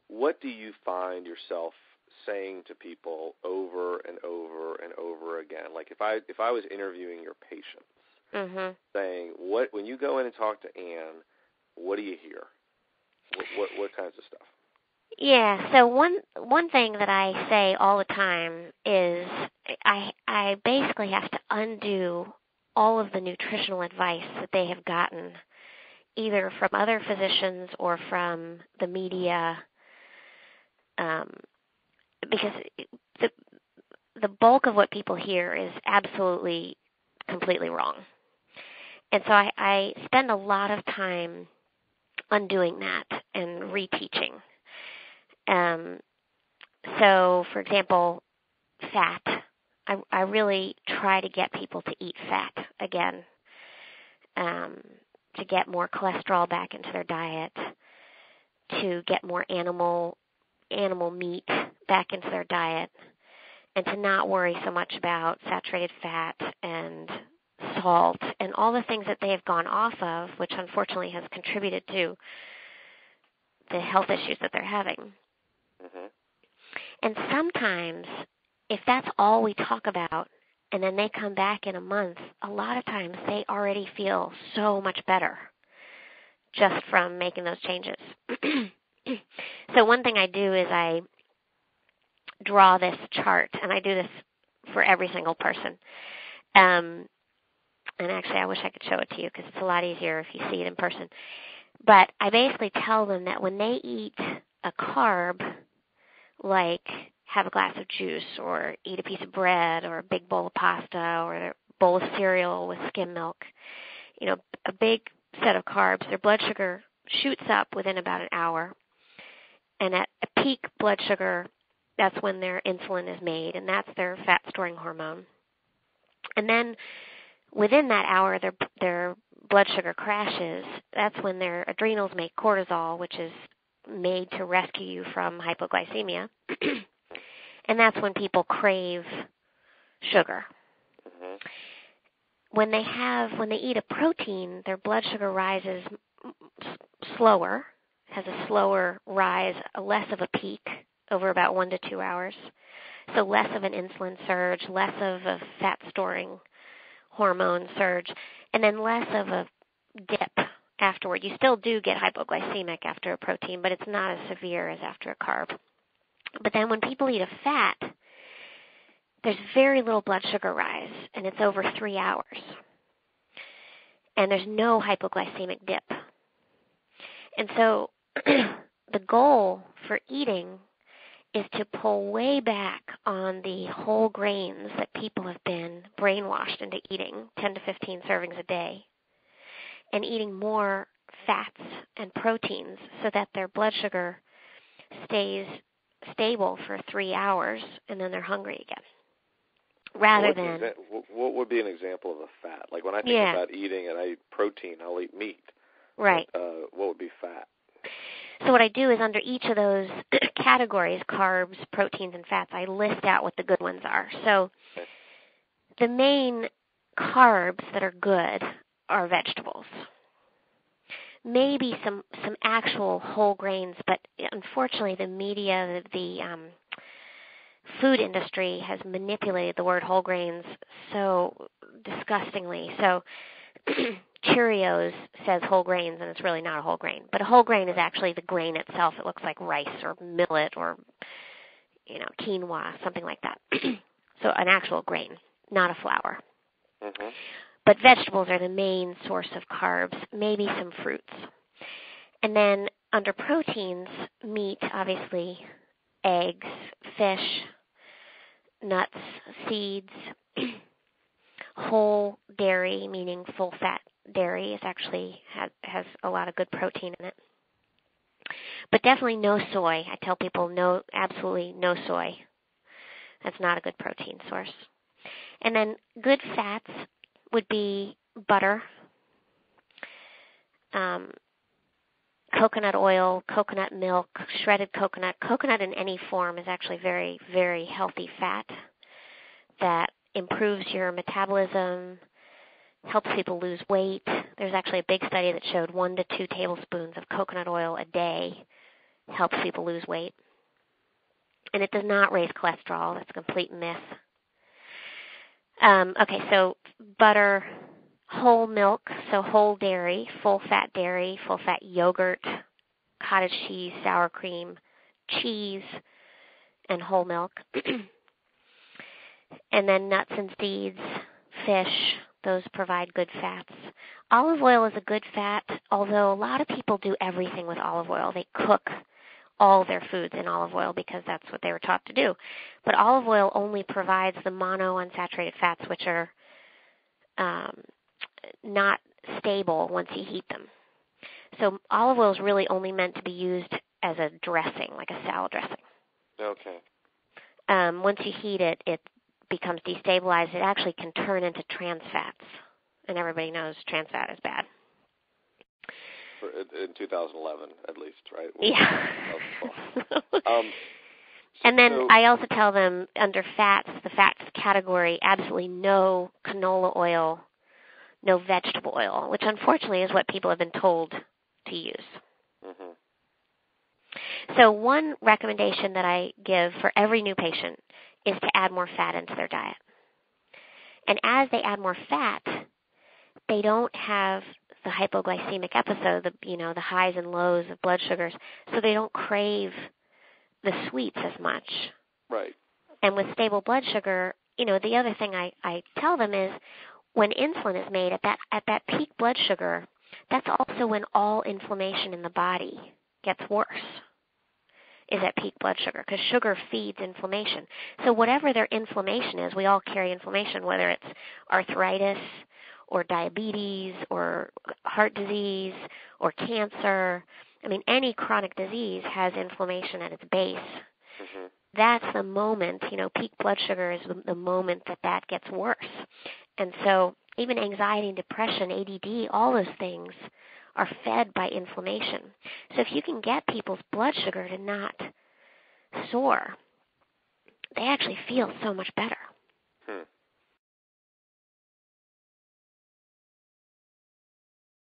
what do you find yourself saying to people over and over and over again? Like if I was interviewing your patients, saying, when you go in and talk to Ann, what do you hear? What kinds of stuff? Yeah, so one thing that I say all the time is I basically have to undo all of the nutritional advice that they have gotten, either from other physicians or from the media, because the bulk of what people hear is absolutely, completely wrong. And so I spend a lot of time undoing that and reteaching. So, for example, fat. I really try to get people to eat fat again, to get more cholesterol back into their diet, to get more animal meat back into their diet, and to not worry so much about saturated fat and salt and all the things that they have gone off of, which unfortunately has contributed to the health issues that they're having. And sometimes, if that's all we talk about, and then they come back in a month, a lot of times they already feel so much better just from making those changes. So one thing I do is I draw this chart, and I do this for every single person. And actually, I wish I could show it to you because it's a lot easier if you see it in person. But I basically tell them that when they eat a carb, like have a glass of juice or eat a piece of bread or a big bowl of pasta or a bowl of cereal with skim milk, a big set of carbs, their blood sugar shoots up within about an hour. And at a peak blood sugar, that's when their insulin is made, and that's their fat-storing hormone. And then within that hour, their blood sugar crashes. That's when their adrenals make cortisol, which is made to rescue you from hypoglycemia. And that's when people crave sugar. When they eat a protein, their blood sugar rises slower, has a slower rise, less of a peak over about 1 to 2 hours. So less of an insulin surge, less of a fat-storing hormone surge, and then less of a dip afterward. You still do get hypoglycemic after a protein, but it's not as severe as after a carb. But then when people eat a fat, there's very little blood sugar rise, and it's over 3 hours. And there's no hypoglycemic dip. And so the goal for eating is to pull way back on the whole grains that people have been brainwashed into eating, 10 to 15 servings a day, and eating more fats and proteins so that their blood sugar stays stable for 3 hours, and then they're hungry again. What would be an example of a fat? Like when I think about eating and I eat protein, I'll eat meat. Right. What would be fat? So what I do is under each of those categories, carbs, proteins, and fats, I list out what the good ones are. So the main carbs that are good are vegetables. Maybe some actual whole grains, but unfortunately the media, the food industry has manipulated the word whole grains so disgustingly. So Cheerios says whole grains, and it's really not a whole grain. But a whole grain is actually the grain itself. It looks like rice or millet or, quinoa, something like that. So an actual grain, not a flour. But vegetables are the main source of carbs, maybe some fruits. And then under proteins, meat, obviously, eggs, fish, nuts, seeds, whole dairy, meaning full-fat dairy, is actually has a lot of good protein in it. But definitely no soy. I tell people absolutely no soy. That's not a good protein source. And then good fats would be butter, coconut oil, coconut milk, shredded coconut. Coconut in any form is actually very, very healthy fat that improves your metabolism, helps people lose weight. There's actually a big study that showed 1 to 2 tablespoons of coconut oil a day helps people lose weight. And it does not raise cholesterol. That's a complete myth. Okay, so butter, whole milk, so whole dairy, full-fat yogurt, cottage cheese, sour cream, cheese, and whole milk. And then nuts and seeds, fish, those provide good fats. Olive oil is a good fat, although a lot of people do everything with olive oil. They cook all their foods in olive oil because that's what they were taught to do. But olive oil only provides the monounsaturated fats, which are not stable once you heat them. So olive oil is really only meant to be used as a dressing, like a salad dressing. Okay. Once you heat it, it becomes destabilized. It actually can turn into trans fats, and everybody knows trans fat is bad. In 2011, at least, right? Yeah. And then I also tell them under fats, the fats category, absolutely no canola oil, no vegetable oil, which unfortunately is what people have been told to use. Mm-hmm. So one recommendation that I give for every new patient is to add more fat into their diet. And as they add more fat, they don't have the hypoglycemic episode, the highs and lows of blood sugars, so they don't crave the sweets as much. Right. And with stable blood sugar, the other thing I tell them is when insulin is made at that peak blood sugar, that's also when all inflammation in the body gets worse, is at peak blood sugar, because sugar feeds inflammation. So whatever their inflammation is, we all carry inflammation, whether it's arthritis or diabetes or heart disease or cancer. I mean, any chronic disease has inflammation at its base. Mm-hmm. That's the moment, peak blood sugar is the moment that gets worse. And so even anxiety and depression, ADD, all those things are fed by inflammation. So if you can get people's blood sugar to not soar, they actually feel so much better.